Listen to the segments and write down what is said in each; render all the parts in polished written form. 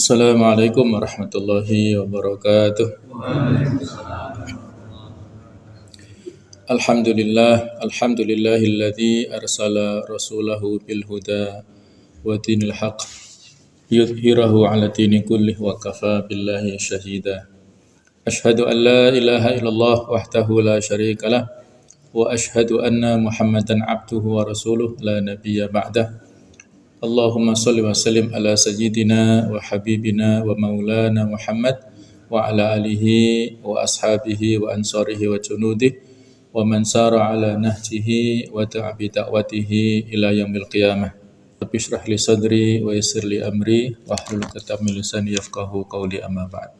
Assalamualaikum warahmatullahi wabarakatuh. Alhamdulillahilladzi arsala rasulahu bil huda wa dinil haqq yudhhirahu 'ala dini kullih wa kafa billahi syahida. Asyhadu an la ilaha illallah wahdahu la syarikalah wa asyhadu anna Muhammadan 'abduhu wa rasuluh la nabiyya ba'dah. Allahumma salli wa sallim ala sayyidina wa habibina wa maulana Muhammad wa ala alihi wa ashabihi wa ansarihi wa junudihi wa man sara ala nahjihi wa ta'bi da'watihi ila yaumil qiyamah. Rabbi shrah li sadri wa yassir li amri wa hlul 'uqdatam min lisani yafqahu qawli, amma ba'd.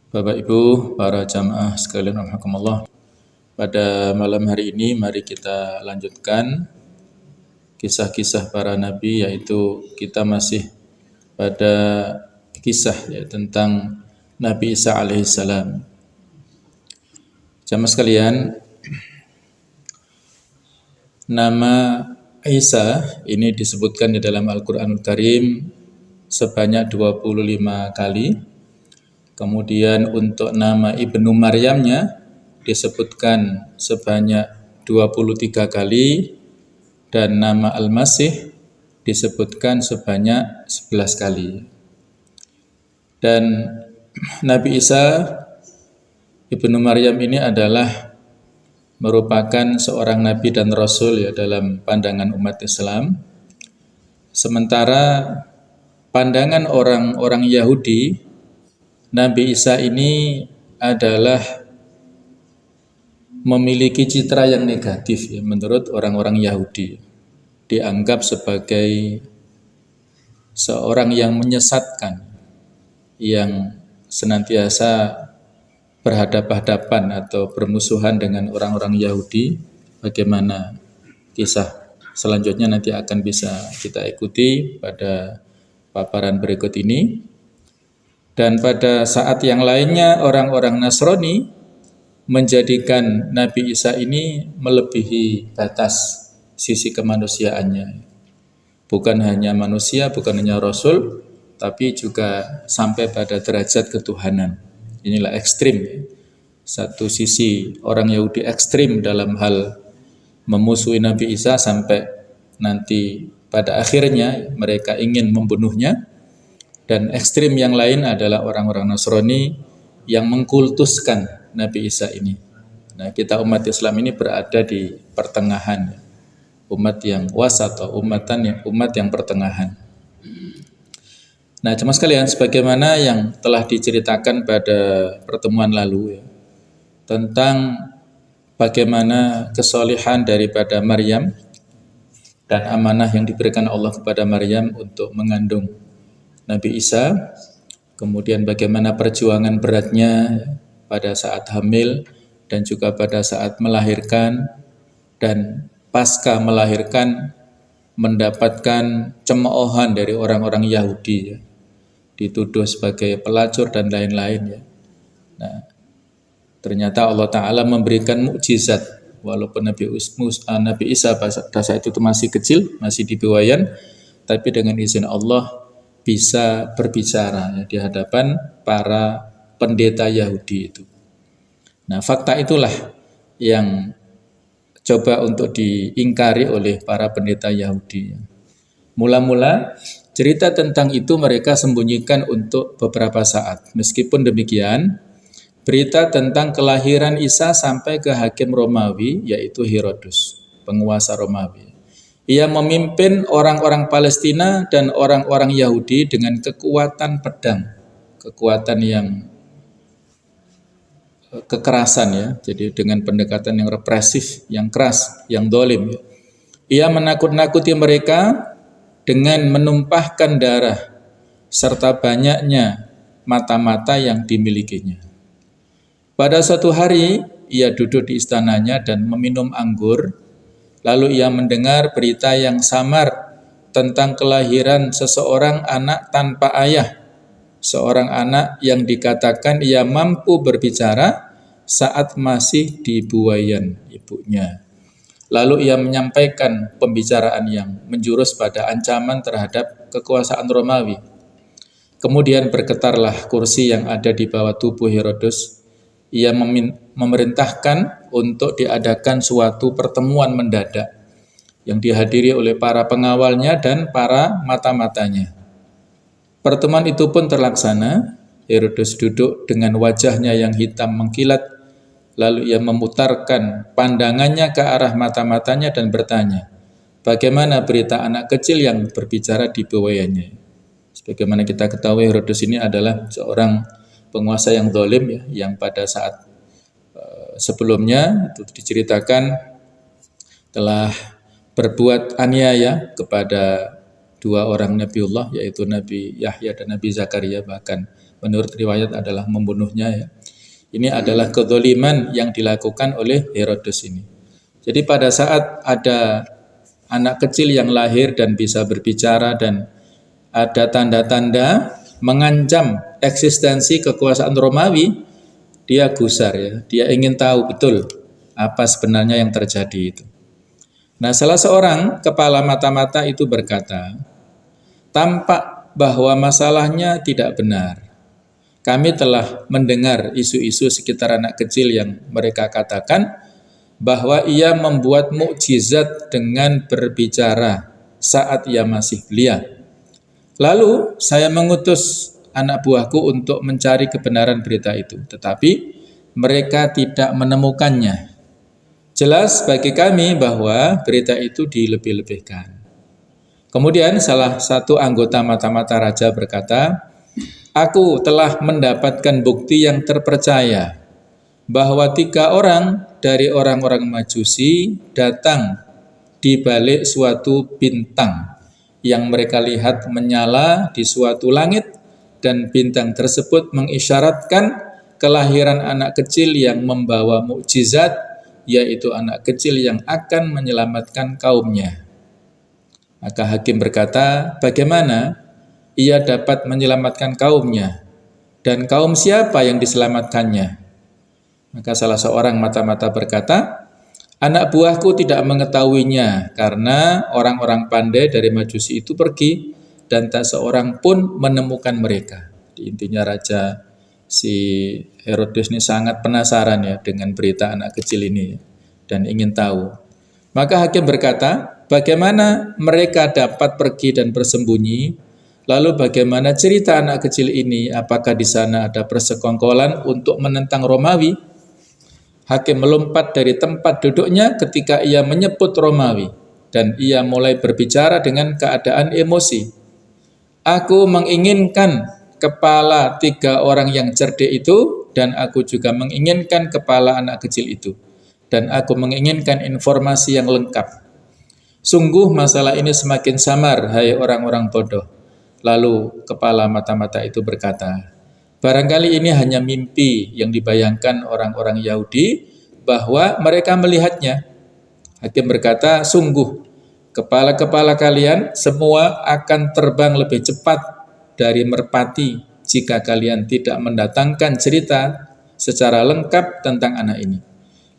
Bapak Ibu, para jamaah sekalian rahimakumullah. Pada malam hari ini mari kita lanjutkan kisah-kisah para nabi, yaitu kita masih pada kisah tentang Nabi Isa alaihissalam. Jamaah sekalian, nama Isa ini disebutkan di dalam Al-Quranul Karim sebanyak 25 kali. Kemudian untuk nama Ibnu Maryamnya disebutkan sebanyak 23 kali. Dan nama Al-Masih disebutkan sebanyak 11 kali. Dan Nabi Isa Ibnu Maryam ini adalah merupakan seorang nabi dan rasul dalam pandangan umat Islam. Sementara pandangan orang-orang Yahudi, Nabi Isa ini adalah memiliki citra yang negatif menurut orang-orang Yahudi. Dianggap sebagai seorang yang menyesatkan, yang senantiasa berhadapan-hadapan atau bermusuhan dengan orang-orang Yahudi. Bagaimana kisah selanjutnya nanti akan bisa kita ikuti pada paparan berikut ini. Dan pada saat yang lainnya orang-orang Nasrani menjadikan Nabi Isa ini melebihi batas sisi kemanusiaannya. Bukan hanya manusia, bukan hanya rasul, tapi juga sampai pada derajat ketuhanan. Inilah ekstrim. Satu sisi orang Yahudi ekstrim dalam hal memusuhi Nabi Isa sampai nanti pada akhirnya mereka ingin membunuhnya. Dan ekstrim yang lain adalah orang-orang Nasrani yang mengkultuskan Nabi Isa ini. Nah, kita umat Islam ini berada di pertengahan, umat yang wasat atau umat yang pertengahan. Nah, jemaah sekalian, sebagaimana yang telah diceritakan pada pertemuan lalu tentang bagaimana kesolihan daripada Maryam dan amanah yang diberikan Allah kepada Maryam untuk mengandung Nabi Isa, kemudian bagaimana perjuangan beratnya pada saat hamil dan juga pada saat melahirkan, dan pasca melahirkan mendapatkan cemoohan dari orang-orang Yahudi, dituduh sebagai pelacur dan lain-lain. Nah, ternyata Allah Ta'ala memberikan mukjizat, walaupun Nabi Isa pada saat itu masih kecil, masih di buayan, tapi dengan izin Allah bisa berbicara di hadapan para pendeta Yahudi itu. Nah, fakta itulah yang coba untuk diingkari oleh para pendeta Yahudi. Mula-mula cerita tentang itu mereka sembunyikan untuk beberapa saat. Meskipun demikian, berita tentang kelahiran Isa sampai ke hakim Romawi, yaitu Herodus, penguasa Romawi. Ia memimpin orang-orang Palestina dan orang-orang Yahudi dengan kekuatan pedang, kekuatan yang kekerasan jadi dengan pendekatan yang represif, yang keras, yang dolim. Ia menakut-nakuti mereka dengan menumpahkan darah serta banyaknya mata-mata yang dimilikinya. Pada suatu hari ia duduk di istananya dan meminum anggur. Lalu ia mendengar berita yang samar tentang kelahiran seseorang anak tanpa ayah, seorang anak yang dikatakan ia mampu berbicara saat masih di buayan ibunya. Lalu ia menyampaikan pembicaraan yang menjurus pada ancaman terhadap kekuasaan Romawi. Kemudian bergetarlah kursi yang ada di bawah tubuh Herodes. Ia memerintahkan untuk diadakan suatu pertemuan mendadak yang dihadiri oleh para pengawalnya dan para mata-matanya. Pertemuan itu pun terlaksana. Herodes duduk dengan wajahnya yang hitam mengkilat, lalu ia memutarkan pandangannya ke arah mata-matanya dan bertanya, bagaimana berita anak kecil yang berbicara di bawahnya? Sebagaimana kita ketahui, Herodes ini adalah seorang penguasa yang zalim ya, yang pada saat sebelumnya itu diceritakan telah berbuat aniaya kepada dua orang Nabiullah, yaitu Nabi Yahya dan Nabi Zakaria, bahkan menurut riwayat adalah membunuhnya ya. Ini adalah kezaliman yang dilakukan oleh Herodes ini. Jadi pada saat ada anak kecil yang lahir dan bisa berbicara dan ada tanda-tanda mengancam eksistensi kekuasaan Romawi, dia gusar ya. Dia ingin tahu betul apa sebenarnya yang terjadi itu. Nah, salah seorang kepala mata-mata itu berkata, tampak bahwa masalahnya tidak benar. Kami telah mendengar isu-isu sekitar anak kecil yang mereka katakan bahwa ia membuat mukjizat dengan berbicara saat ia masih belia. Lalu saya mengutus anak buahku untuk mencari kebenaran berita itu, tetapi mereka tidak menemukannya. Jelas bagi kami bahwa berita itu dilebih-lebihkan. Kemudian salah satu anggota mata-mata raja berkata, aku telah mendapatkan bukti yang terpercaya bahwa 3 orang dari orang-orang Majusi datang di balik suatu bintang yang mereka lihat menyala di suatu langit, dan bintang tersebut mengisyaratkan kelahiran anak kecil yang membawa mukjizat, yaitu anak kecil yang akan menyelamatkan kaumnya. Maka hakim berkata, bagaimana ia dapat menyelamatkan kaumnya, dan kaum siapa yang diselamatkannya? Maka salah seorang mata-mata berkata, anak buahku tidak mengetahuinya karena orang-orang pandai dari Majusi itu pergi dan tak seorang pun menemukan mereka. Intinya raja si Herodes ini sangat penasaran ya dengan berita anak kecil ini dan ingin tahu. Maka hakim berkata, bagaimana mereka dapat pergi dan bersembunyi? Lalu bagaimana cerita anak kecil ini? Apakah di sana ada persekongkolan untuk menentang Romawi? Hakim melompat dari tempat duduknya ketika ia menyebut Romawi, dan ia mulai berbicara dengan keadaan emosi. Aku menginginkan kepala 3 orang yang cerdik itu, dan aku juga menginginkan kepala anak kecil itu, dan aku menginginkan informasi yang lengkap. Sungguh masalah ini semakin samar, hai orang-orang bodoh. Lalu kepala mata-mata itu berkata, barangkali ini hanya mimpi yang dibayangkan orang-orang Yahudi bahwa mereka melihatnya. Hakim berkata, sungguh kepala-kepala kalian semua akan terbang lebih cepat dari merpati jika kalian tidak mendatangkan cerita secara lengkap tentang anak ini.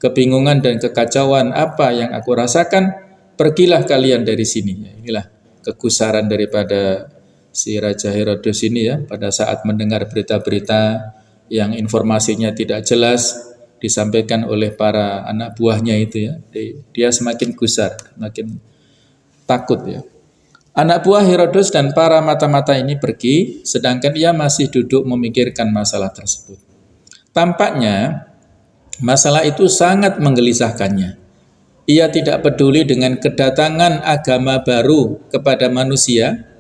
Kebingungan dan kekacauan apa yang aku rasakan, pergilah kalian dari sini. Inilah kegusaran daripada si Raja Herodes ini ya, pada saat mendengar berita-berita yang informasinya tidak jelas disampaikan oleh para anak buahnya itu ya, dia semakin gusar, semakin takut ya. Anak buah Herodes dan para mata-mata ini pergi, sedangkan ia masih duduk memikirkan masalah tersebut. Tampaknya masalah itu sangat menggelisahkannya. Ia tidak peduli dengan kedatangan agama baru kepada manusia,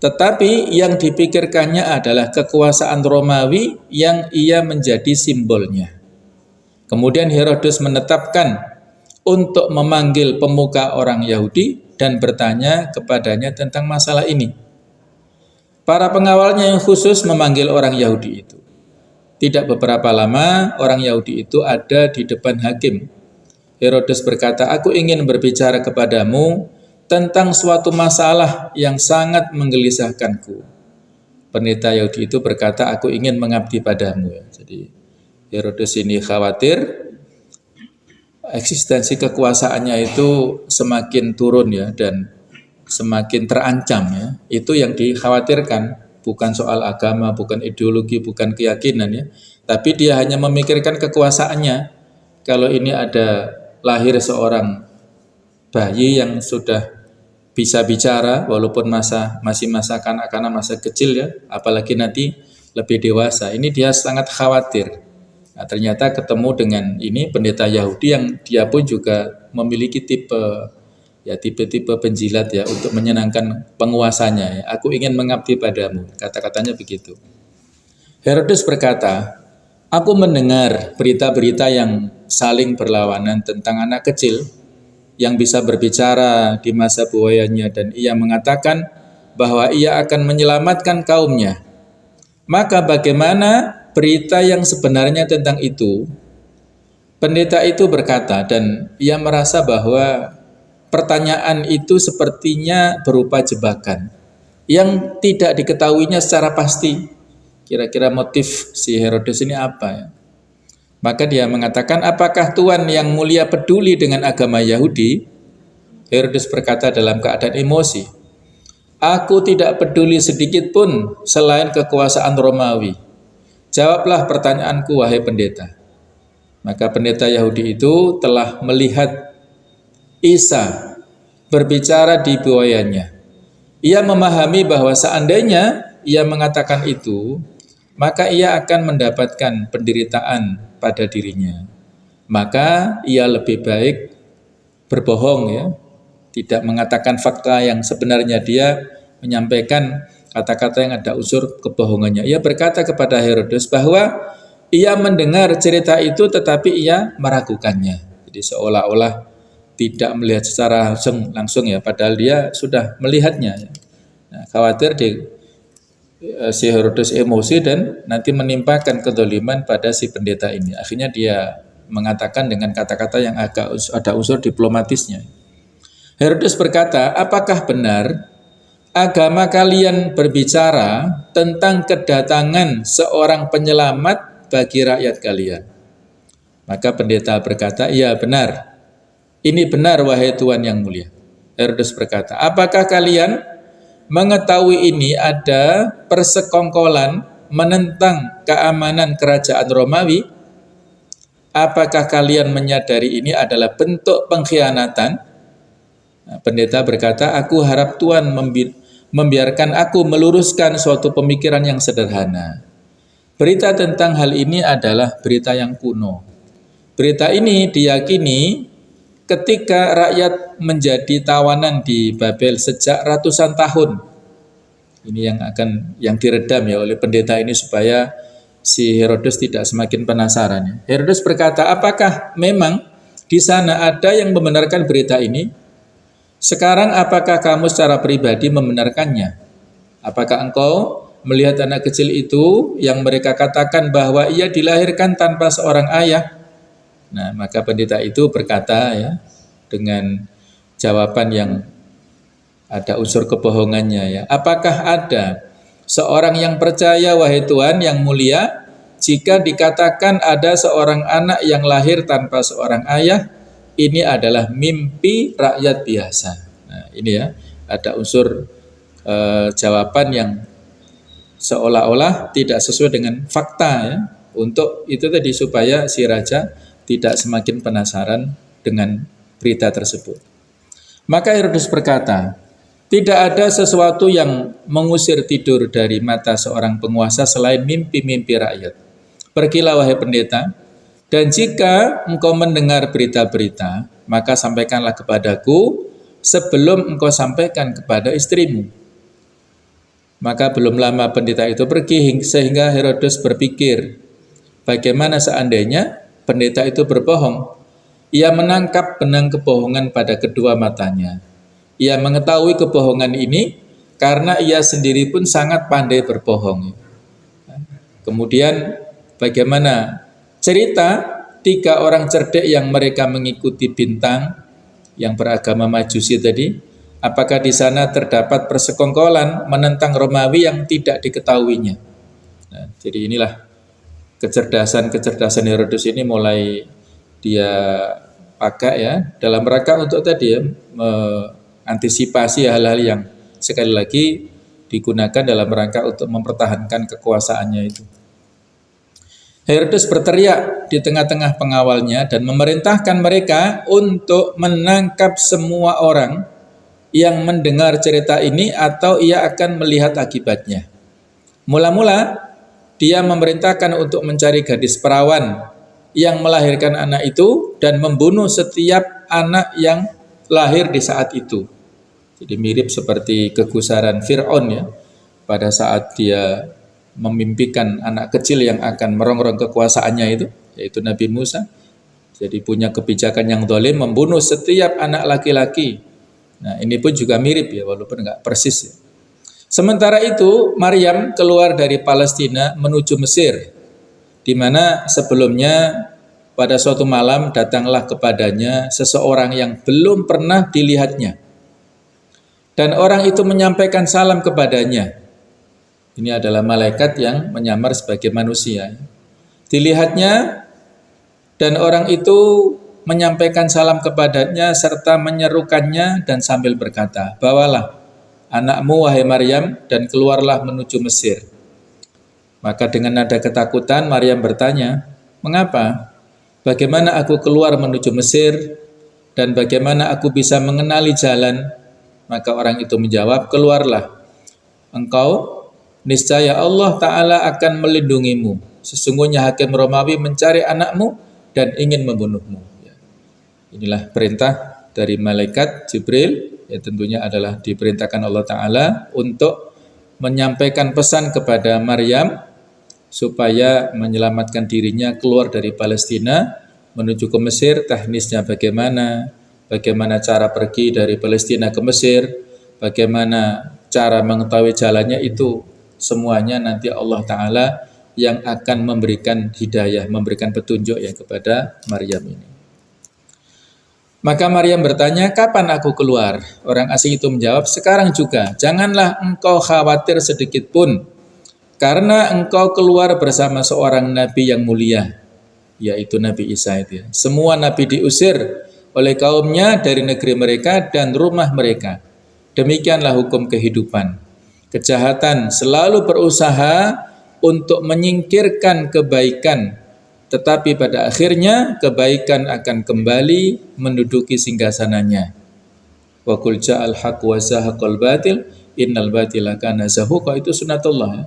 tetapi yang dipikirkannya adalah kekuasaan Romawi yang ia menjadi simbolnya. Kemudian Herodes menetapkan untuk memanggil pemuka orang Yahudi dan bertanya kepadanya tentang masalah ini. Para pengawalnya yang khusus memanggil orang Yahudi itu. Tidak beberapa lama orang Yahudi itu ada di depan hakim. Herodes berkata, aku ingin berbicara kepadamu tentang suatu masalah yang sangat menggelisahkanku. Pendeta Yahudi itu berkata, aku ingin mengabdi padamu. Jadi Herodes ini khawatir eksistensi kekuasaannya itu semakin turun ya, dan semakin terancam ya. Itu yang dikhawatirkan. bukan soal agama, bukan ideologi, bukan keyakinan ya. Tapi dia hanya memikirkan kekuasaannya. Kalau ini ada lahir seorang bayi yang sudah bisa bicara walaupun masih masa kanak-kanak, masa kecil ya, apalagi nanti lebih dewasa. Ini dia sangat khawatir. Nah, ternyata ketemu dengan ini pendeta Yahudi yang dia pun juga memiliki tipe-tipe penjilat ya untuk menyenangkan penguasanya ya. Aku ingin mengabdi padamu, kata-katanya begitu. Herodes berkata, aku mendengar berita-berita yang saling berlawanan tentang anak kecil yang bisa berbicara di masa buayanya, dan ia mengatakan bahwa ia akan menyelamatkan kaumnya. Maka bagaimana berita yang sebenarnya tentang itu? Pendeta itu berkata, dan ia merasa bahwa pertanyaan itu sepertinya berupa jebakan yang tidak diketahuinya secara pasti. Kira-kira motif si Herodes ini apa ya? Maka dia mengatakan, apakah Tuan yang mulia peduli dengan agama Yahudi? Herodes berkata dalam keadaan emosi, aku tidak peduli sedikit pun selain kekuasaan Romawi. Jawablah pertanyaanku, wahai pendeta. Maka pendeta Yahudi itu telah melihat Isa berbicara di buayanya. Ia memahami bahwa seandainya ia mengatakan itu, maka ia akan mendapatkan penderitaan pada dirinya. Maka ia lebih baik berbohong ya, tidak mengatakan fakta yang sebenarnya, dia menyampaikan kata-kata yang ada unsur kebohongannya. Ia berkata kepada Herodes bahwa ia mendengar cerita itu tetapi ia meragukannya. Jadi seolah-olah tidak melihat secara langsung ya, padahal dia sudah melihatnya. Nah, khawatir si Herodes emosi dan nanti menimpakan kedoliman pada si pendeta ini. Akhirnya dia mengatakan dengan kata-kata yang agak ada unsur diplomatisnya. Herodes berkata, apakah benar agama kalian berbicara tentang kedatangan seorang penyelamat bagi rakyat kalian? Maka pendeta berkata, iya benar. Ini benar wahai Tuan yang mulia. Herodes berkata, apakah kalian mengetahui ini ada persekongkolan menentang keamanan kerajaan Romawi? Apakah kalian menyadari ini adalah bentuk pengkhianatan? Nah, pendeta berkata, aku harap Tuhan membiarkan aku meluruskan suatu pemikiran yang sederhana. Berita tentang hal ini adalah berita yang kuno. Berita ini diyakini ketika rakyat menjadi tawanan di Babel sejak ratusan tahun. Ini yang diredam ya oleh pendeta ini supaya si Herodes tidak semakin penasaran. Herodes berkata, apakah memang di sana ada yang membenarkan berita ini? Sekarang apakah kamu secara pribadi membenarkannya? Apakah engkau melihat anak kecil itu yang mereka katakan bahwa ia dilahirkan tanpa seorang ayah? Nah, maka pendeta itu berkata ya dengan jawaban yang ada unsur kebohongannya ya. Apakah ada seorang yang percaya wahai Tuhan yang mulia jika dikatakan ada seorang anak yang lahir tanpa seorang ayah, ini adalah mimpi rakyat biasa. Nah, ini ya ada unsur jawaban yang seolah-olah tidak sesuai dengan fakta ya. Untuk itu tadi supaya si raja tidak semakin penasaran dengan berita tersebut. Maka Herodes berkata, tidak ada sesuatu yang mengusir tidur dari mata seorang penguasa selain mimpi-mimpi rakyat. Pergilah wahai pendeta, dan jika engkau mendengar berita-berita, maka sampaikanlah kepadaku sebelum engkau sampaikan kepada istrimu. Maka belum lama pendeta itu pergi sehingga Herodes berpikir, bagaimana seandainya pendeta itu berbohong? Ia menangkap benang kebohongan pada kedua matanya. Ia mengetahui kebohongan ini karena ia sendiri pun sangat pandai berbohong. Kemudian bagaimana cerita 3 orang cerdik yang mereka mengikuti bintang yang beragama Majusi tadi? Apakah di sana terdapat persekongkolan menentang Romawi yang tidak diketahuinya? Nah, jadi inilah kecerdasan Herodes ini mulai dia pakai ya dalam rangka untuk tadi ya mengantisipasi hal-hal yang sekali lagi digunakan dalam rangka untuk mempertahankan kekuasaannya itu. Herodes berteriak di tengah-tengah pengawalnya dan memerintahkan mereka untuk menangkap semua orang yang mendengar cerita ini atau ia akan melihat akibatnya. Mula-mula dia memerintahkan untuk mencari gadis perawan yang melahirkan anak itu dan membunuh setiap anak yang lahir di saat itu. Jadi mirip seperti kegusaran Fir'aun ya, pada saat dia memimpikan anak kecil yang akan merongrong kekuasaannya itu, yaitu Nabi Musa. Jadi punya kebijakan yang zalim, membunuh setiap anak laki-laki. Nah ini pun juga mirip ya, walaupun enggak persis ya. Sementara itu Maryam keluar dari Palestina menuju Mesir, di mana sebelumnya pada suatu malam datanglah kepadanya seseorang yang belum pernah dilihatnya. Dan orang itu menyampaikan salam kepadanya. Ini adalah malaikat yang menyamar sebagai manusia. Dilihatnya dan orang itu menyampaikan salam kepadanya serta menyerukannya dan sambil berkata, "Bawalah anakmu wahai Maryam dan keluarlah menuju Mesir." Maka dengan nada ketakutan Maryam bertanya, "Mengapa? Bagaimana aku keluar menuju Mesir dan bagaimana aku bisa mengenali jalan?" Maka orang itu menjawab, "Keluarlah. Engkau niscaya Allah Ta'ala akan melindungimu. Sesungguhnya hakim Romawi mencari anakmu dan ingin membunuhmu." Inilah perintah dari malaikat Jibril, ya tentunya adalah diperintahkan Allah Ta'ala untuk menyampaikan pesan kepada Maryam supaya menyelamatkan dirinya keluar dari Palestina menuju ke Mesir. Teknisnya bagaimana cara pergi dari Palestina ke Mesir, bagaimana cara mengetahui jalannya, itu semuanya nanti Allah Ta'ala yang akan memberikan hidayah, memberikan petunjuk ya kepada Maryam ini. Maka Maryam bertanya, "Kapan aku keluar?" Orang asing itu menjawab, "Sekarang juga. Janganlah engkau khawatir sedikit pun, karena engkau keluar bersama seorang nabi yang mulia, yaitu Nabi Isa itu ya. Semua nabi diusir oleh kaumnya dari negeri mereka dan rumah mereka. Demikianlah hukum kehidupan. Kejahatan selalu berusaha untuk menyingkirkan kebaikan, tetapi pada akhirnya kebaikan akan kembali menduduki singgasananya. Wa qul ja'al haqq wa zahaqal batil innal batila kana zahuqa. Itu sunnatullah.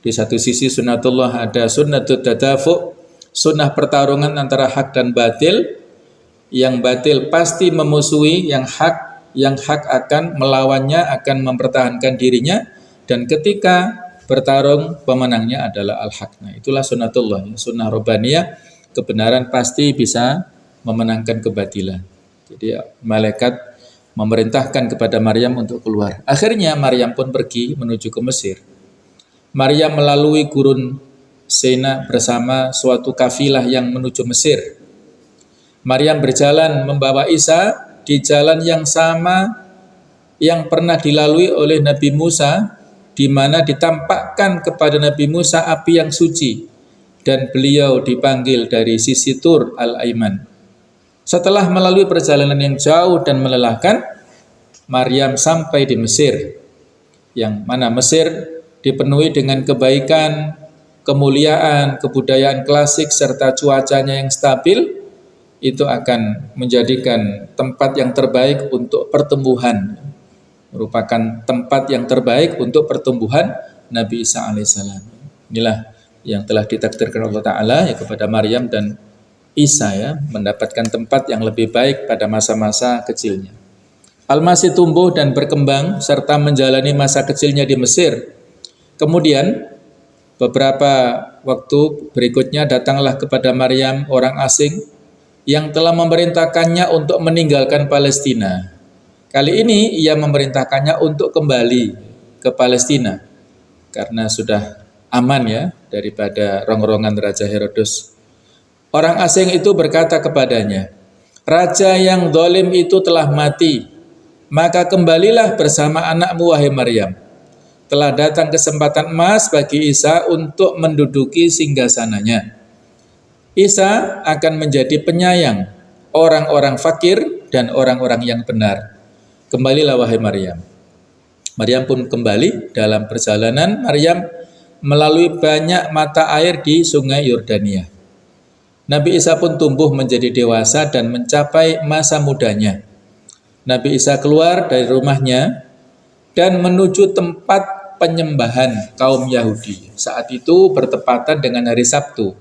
Di satu sisi sunnatullah ada sunnatut tadafu, sunnah pertarungan antara hak dan batil. Yang batil pasti memusuhi yang hak akan melawannya, akan mempertahankan dirinya, dan ketika bertarung pemenangnya adalah al-haq. Nah, itulah sunnatullah, sunnah robbaniyah, kebenaran pasti bisa memenangkan kebatilan. Jadi malaikat memerintahkan kepada Maryam untuk keluar. Akhirnya Maryam pun pergi menuju ke Mesir. Maryam melalui gurun Sena bersama suatu kafilah yang menuju Mesir. Maryam berjalan membawa Isa di jalan yang sama yang pernah dilalui oleh Nabi Musa, di mana ditampakkan kepada Nabi Musa api yang suci dan beliau dipanggil dari sisi Tur Al-Aiman. Setelah melalui perjalanan yang jauh dan melelahkan, Maryam sampai di Mesir, yang mana Mesir dipenuhi dengan kebaikan, kemuliaan, kebudayaan klasik serta cuacanya yang stabil. Itu akan menjadikan tempat yang terbaik untuk pertumbuhan, merupakan tempat yang terbaik untuk pertumbuhan Nabi Isa alaihissalam. Inilah yang telah ditakdirkan Allah Ta'ala ya kepada Maryam dan Isa ya, mendapatkan tempat yang lebih baik pada masa-masa kecilnya. Al-Masih tumbuh dan berkembang serta menjalani masa kecilnya di Mesir. Kemudian beberapa waktu berikutnya datanglah kepada Maryam orang asing yang telah memerintahkannya untuk meninggalkan Palestina. Kali ini ia memerintahkannya untuk kembali ke Palestina karena sudah aman ya daripada rongrongan Raja Herodes. Orang asing itu berkata kepadanya, "Raja yang zalim itu telah mati, maka kembalilah bersama anakmu wahai Maryam. Telah datang kesempatan emas bagi Isa untuk menduduki singgasananya. Isa akan menjadi penyayang orang-orang fakir dan orang-orang yang benar. Kembalilah wahai Maryam." Maryam pun kembali. Dalam perjalanan Maryam melalui banyak mata air di sungai Yordania. Nabi Isa pun tumbuh menjadi dewasa dan mencapai masa mudanya. Nabi Isa keluar dari rumahnya dan menuju tempat penyembahan kaum Yahudi. Saat itu bertepatan dengan hari Sabtu.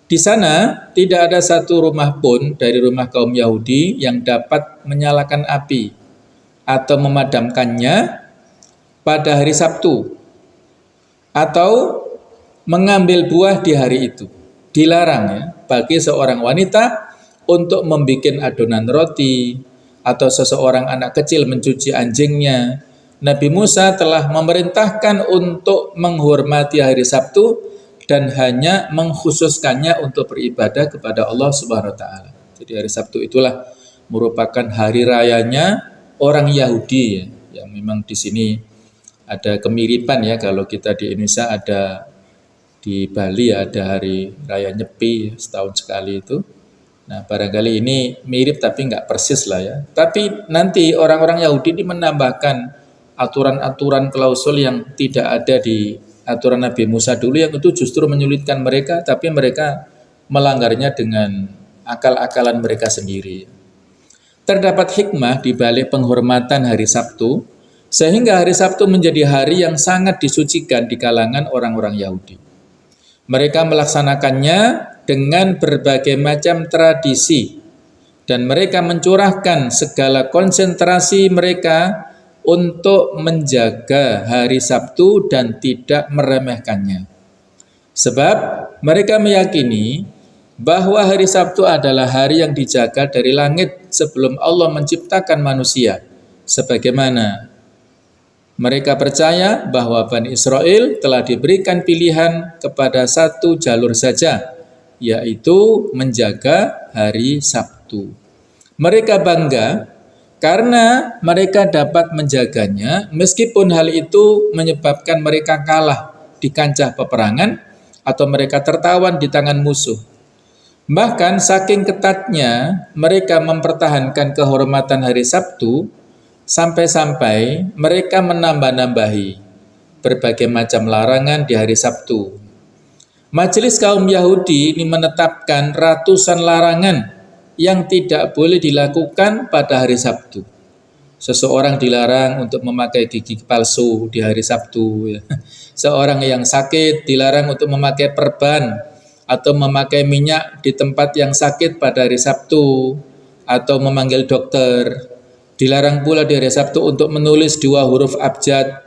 Di sana tidak ada satu rumah pun dari rumah kaum Yahudi yang dapat menyalakan api atau memadamkannya pada hari Sabtu atau mengambil buah di hari itu. Dilarang ya bagi seorang wanita untuk membuat adonan roti atau seseorang anak kecil mencuci anjingnya. Nabi Musa telah memerintahkan untuk menghormati hari Sabtu dan hanya mengkhususkannya untuk beribadah kepada Allah Subhanahu wa taala. Jadi hari Sabtu itulah merupakan hari rayanya orang Yahudi ya. Yang memang di sini ada kemiripan ya, kalau kita di Indonesia ada di Bali ya, ada hari raya Nyepi setahun sekali itu. Nah barangkali ini mirip tapi nggak persis lah ya. Tapi nanti orang-orang Yahudi ini menambahkan aturan-aturan klausul yang tidak ada di aturan Nabi Musa dulu, yang itu justru menyulitkan mereka, tapi mereka melanggarnya dengan akal-akalan mereka sendiri. Terdapat hikmah di balik penghormatan hari Sabtu, sehingga hari Sabtu menjadi hari yang sangat disucikan di kalangan orang-orang Yahudi. Mereka melaksanakannya dengan berbagai macam tradisi dan mereka mencurahkan segala konsentrasi mereka untuk menjaga hari Sabtu dan tidak meremehkannya. Sebab mereka meyakini bahwa hari Sabtu adalah hari yang dijaga dari langit sebelum Allah menciptakan manusia. Sebagaimana mereka percaya bahwa Bani Israel telah diberikan pilihan kepada satu jalur saja, yaitu menjaga hari Sabtu. Mereka bangga karena mereka dapat menjaganya, meskipun hal itu menyebabkan mereka kalah di kancah peperangan atau mereka tertawan di tangan musuh. Bahkan saking ketatnya mereka mempertahankan kehormatan hari Sabtu, sampai-sampai mereka menambah-nambahi berbagai macam larangan di hari Sabtu. Majelis kaum Yahudi ini menetapkan ratusan larangan yang tidak boleh dilakukan pada hari Sabtu. Seseorang dilarang untuk memakai gigi palsu di hari Sabtu. Seorang yang sakit dilarang untuk memakai perban atau memakai minyak di tempat yang sakit pada hari Sabtu atau memanggil dokter. Dilarang pula di hari Sabtu untuk menulis 2 huruf abjad.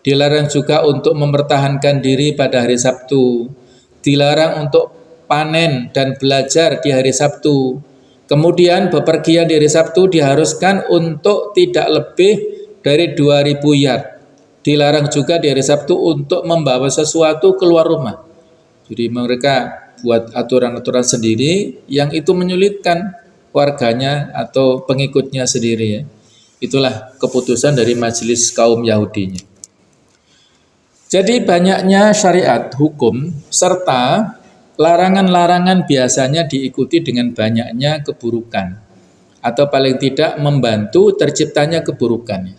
Dilarang juga untuk mempertahankan diri pada hari Sabtu. Dilarang untuk panen dan belajar di hari Sabtu. Kemudian bepergian di hari Sabtu diharuskan untuk tidak lebih dari 2000 yard. Dilarang juga di hari Sabtu untuk membawa sesuatu keluar rumah. Jadi mereka buat aturan-aturan sendiri yang itu menyulitkan warganya atau pengikutnya sendiri ya. Itulah keputusan dari majelis kaum Yahudinya. Jadi banyaknya syariat, hukum, serta larangan-larangan biasanya diikuti dengan banyaknya keburukan, atau paling tidak membantu terciptanya keburukan.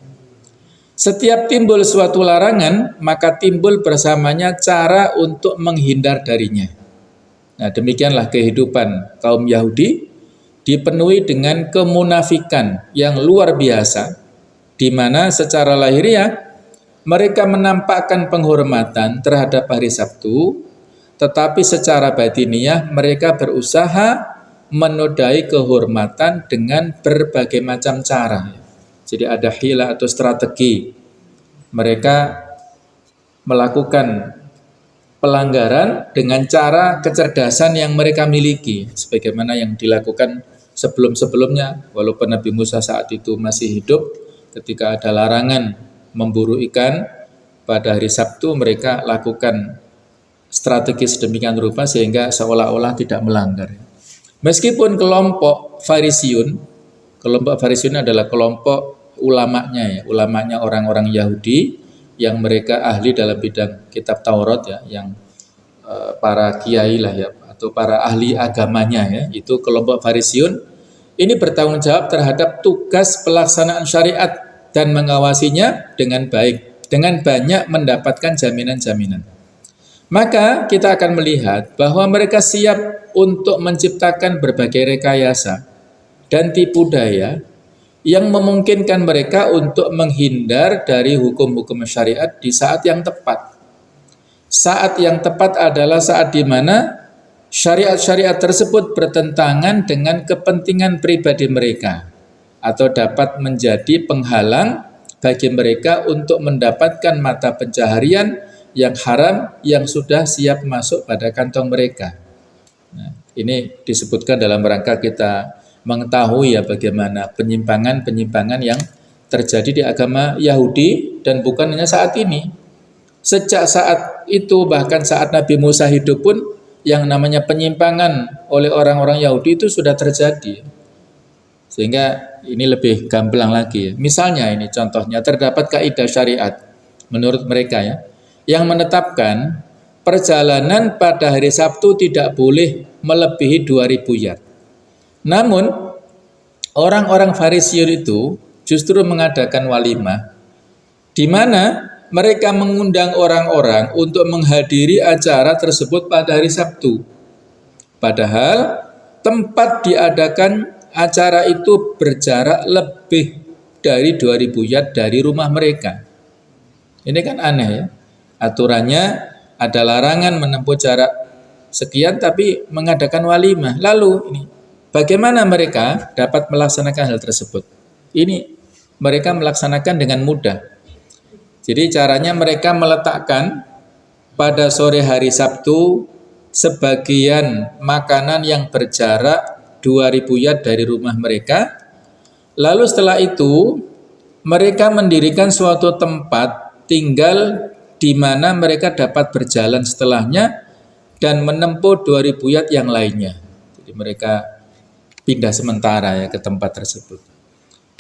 Setiap timbul suatu larangan, maka timbul bersamanya cara untuk menghindar darinya. Nah demikianlah kehidupan kaum Yahudi, dipenuhi dengan kemunafikan yang luar biasa, di mana secara lahiriah mereka menampakkan penghormatan terhadap hari Sabtu, tetapi secara batiniah mereka berusaha menodai kehormatan dengan berbagai macam cara. Jadi ada hila atau strategi. Mereka melakukan pelanggaran dengan cara kecerdasan yang mereka miliki, sebagaimana yang dilakukan sebelum-sebelumnya. Walaupun Nabi Musa saat itu masih hidup, ketika ada larangan memburu ikan pada hari Sabtu, mereka lakukan strategi sedemikian rupa sehingga seolah-olah tidak melanggar. Meskipun kelompok Farisiun adalah kelompok ulamanya ya, ulamanya orang-orang Yahudi yang mereka ahli dalam bidang kitab Taurat ya, yang para kiai lah ya, atau para ahli agamanya ya, itu kelompok Farisiun ini bertanggung jawab terhadap tugas pelaksanaan syariat dan mengawasinya dengan baik, dengan banyak mendapatkan jaminan-jaminan. Maka kita akan melihat bahwa mereka siap untuk menciptakan berbagai rekayasa dan tipu daya yang memungkinkan mereka untuk menghindar dari hukum-hukum syariat di saat yang tepat. Saat yang tepat adalah saat di mana syariat-syariat tersebut bertentangan dengan kepentingan pribadi mereka atau dapat menjadi penghalang bagi mereka untuk mendapatkan mata pencaharian yang haram yang sudah siap masuk pada kantong mereka. Nah, ini disebutkan dalam rangka kita mengetahui ya bagaimana penyimpangan-penyimpangan yang terjadi di agama Yahudi dan bukan hanya saat ini. Sejak saat itu bahkan saat Nabi Musa hidup pun yang namanya penyimpangan oleh orang-orang Yahudi itu sudah terjadi. Sehingga ini lebih gamblang lagi. Misalnya ini contohnya terdapat kaidah syariat menurut mereka ya yang menetapkan perjalanan pada hari Sabtu tidak boleh melebihi 2000 yard. Namun orang-orang Farisiun itu justru mengadakan walimah di mana mereka mengundang orang-orang untuk menghadiri acara tersebut pada hari Sabtu. Padahal tempat diadakan acara itu berjarak lebih dari 2000 yard dari rumah mereka. Ini kan aneh ya. Aturannya ada larangan menempuh jarak sekian tapi mengadakan walimah. Lalu ini bagaimana mereka dapat melaksanakan hal tersebut? Ini mereka melaksanakan dengan mudah. Jadi caranya mereka meletakkan pada sore hari Sabtu sebagian makanan yang berjarak 2000 yard dari rumah mereka. Lalu setelah itu mereka mendirikan suatu tempat tinggal di mana mereka dapat berjalan setelahnya dan menempuh 2000 yard yang lainnya. Jadi mereka pindah sementara ya ke tempat tersebut.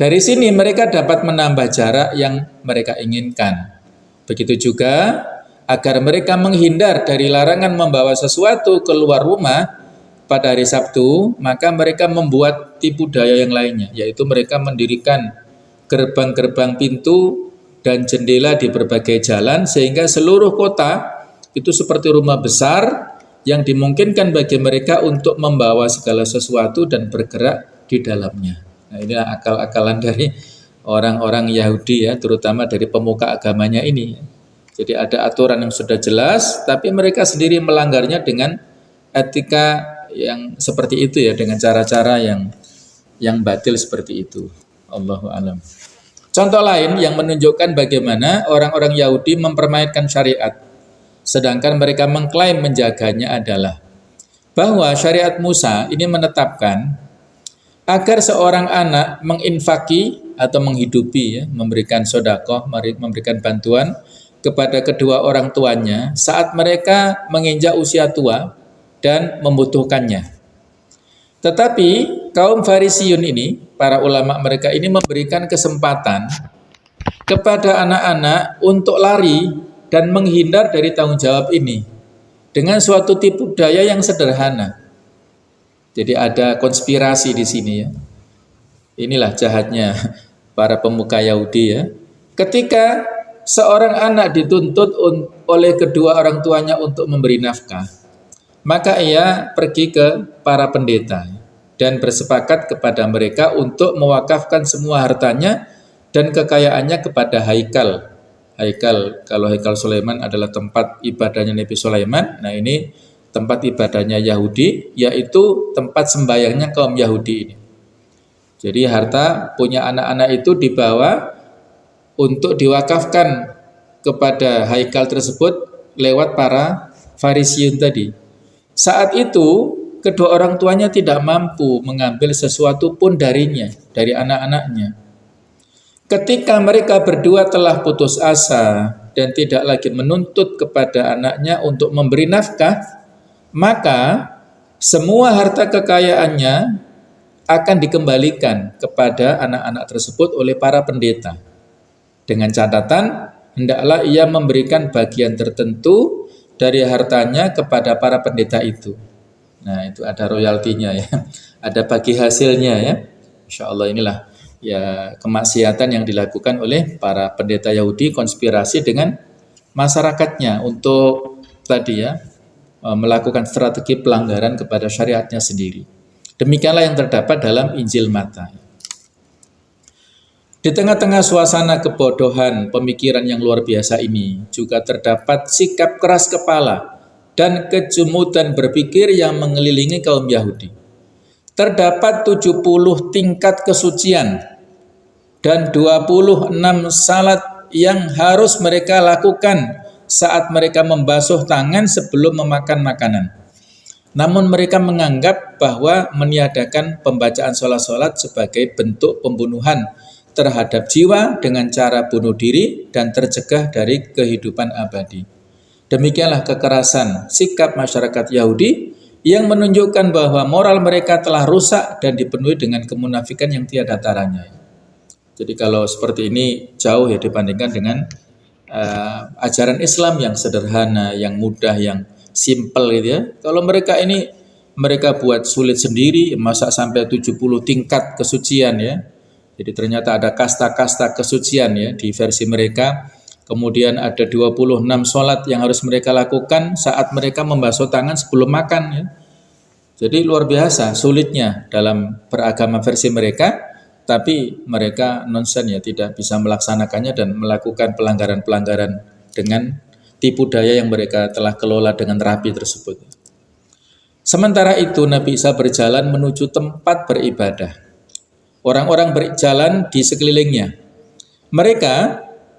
Dari sini mereka dapat menambah jarak yang mereka inginkan. Begitu juga agar mereka menghindar dari larangan membawa sesuatu keluar rumah pada hari Sabtu, maka mereka membuat tipu daya yang lainnya, yaitu mereka mendirikan gerbang-gerbang pintu dan jendela di berbagai jalan sehingga seluruh kota itu seperti rumah besar yang dimungkinkan bagi mereka untuk membawa segala sesuatu dan bergerak di dalamnya. Nah, inilah akal-akalan dari orang-orang Yahudi ya, terutama dari pemuka agamanya ini. Jadi ada aturan yang sudah jelas, tapi mereka sendiri melanggarnya dengan etika yang seperti itu ya, dengan cara-cara yang batil seperti itu. Allahu a'lam. Contoh lain yang menunjukkan bagaimana orang-orang Yahudi mempermainkan syariat, sedangkan mereka mengklaim menjaganya adalah bahwa syariat Musa ini menetapkan agar seorang anak menginfaki atau menghidupi, ya, memberikan sedekah, memberikan bantuan kepada kedua orang tuanya saat mereka menginjak usia tua dan membutuhkannya. Tetapi kaum Farisiun ini, para ulama mereka ini memberikan kesempatan kepada anak-anak untuk lari dan menghindar dari tanggung jawab ini dengan suatu tipu daya yang sederhana. Jadi ada konspirasi di sini ya. Inilah jahatnya para pemuka Yahudi ya. Ketika seorang anak dituntut oleh kedua orang tuanya untuk memberi nafkah, maka ia pergi ke para pendeta dan bersepakat kepada mereka untuk mewakafkan semua hartanya dan kekayaannya kepada Haikal. Haikal, kalau Haikal Sulaiman adalah tempat ibadahnya Nabi Sulaiman, nah ini tempat ibadahnya Yahudi, yaitu tempat sembayangnya kaum Yahudi ini. Jadi harta punya anak-anak itu dibawa untuk diwakafkan kepada Haikal tersebut lewat para Farisiun tadi. Saat itu kedua orang tuanya tidak mampu mengambil sesuatu pun darinya, dari anak-anaknya. Ketika mereka berdua telah putus asa dan tidak lagi menuntut kepada anaknya untuk memberi nafkah, maka semua harta kekayaannya akan dikembalikan kepada anak-anak tersebut oleh para pendeta. Dengan catatan, hendaklah ia memberikan bagian tertentu dari hartanya kepada para pendeta itu. Nah, itu ada royaltinya ya, ada bagi hasilnya ya. Insya Allah inilah ya kemaksiatan yang dilakukan oleh para pendeta Yahudi, konspirasi dengan masyarakatnya untuk tadi ya melakukan strategi pelanggaran kepada syariatnya sendiri. Demikianlah yang terdapat dalam Injil Mata. Di tengah-tengah suasana kebodohan pemikiran yang luar biasa ini juga terdapat sikap keras kepala dan kejumudan berpikir yang mengelilingi kaum Yahudi. Terdapat 70 tingkat kesucian dan 26 salat yang harus mereka lakukan saat mereka membasuh tangan sebelum memakan makanan. Namun mereka menganggap bahwa meniadakan pembacaan sholat-sholat sebagai bentuk pembunuhan terhadap jiwa dengan cara bunuh diri dan tercegah dari kehidupan abadi. Demikianlah kekerasan sikap masyarakat Yahudi yang menunjukkan bahwa moral mereka telah rusak dan dipenuhi dengan kemunafikan yang tiada taranya. Jadi kalau seperti ini jauh ya dibandingkan dengan ajaran Islam yang sederhana, yang mudah, yang simple gitu ya. Kalau mereka buat sulit sendiri, masa sampai 70 tingkat kesucian ya. Jadi ternyata ada kasta-kasta kesucian ya di versi mereka. Kemudian ada 26 sholat yang harus mereka lakukan saat mereka membasuh tangan sebelum makan ya. Jadi luar biasa sulitnya dalam beragama versi mereka, tapi mereka nonsen ya, tidak bisa melaksanakannya dan melakukan pelanggaran-pelanggaran dengan tipu daya yang mereka telah kelola dengan rapi tersebut. Sementara itu Nabi Isa berjalan menuju tempat beribadah. Orang-orang berjalan di sekelilingnya. Mereka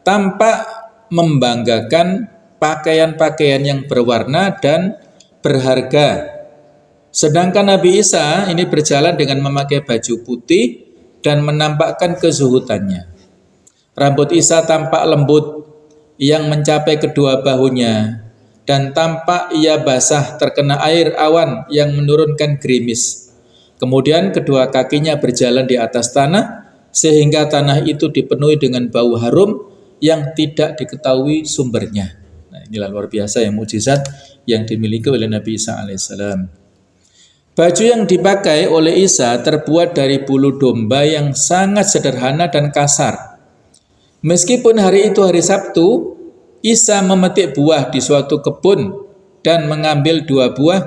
tampak membanggakan pakaian-pakaian yang berwarna dan berharga. Sedangkan Nabi Isa ini berjalan dengan memakai baju putih dan menampakkan kezuhudannya. Rambut Isa tampak lembut yang mencapai kedua bahunya dan tampak ia basah terkena air awan yang menurunkan gerimis. Kemudian kedua kakinya berjalan di atas tanah sehingga tanah itu dipenuhi dengan bau harum yang tidak diketahui sumbernya. Nah, inilah luar biasa yang mukjizat yang dimiliki oleh Nabi Isa alaihissalam. Baju yang dipakai oleh Isa terbuat dari bulu domba yang sangat sederhana dan kasar. Meskipun hari itu hari Sabtu, Isa memetik buah di suatu kebun dan mengambil 2 buah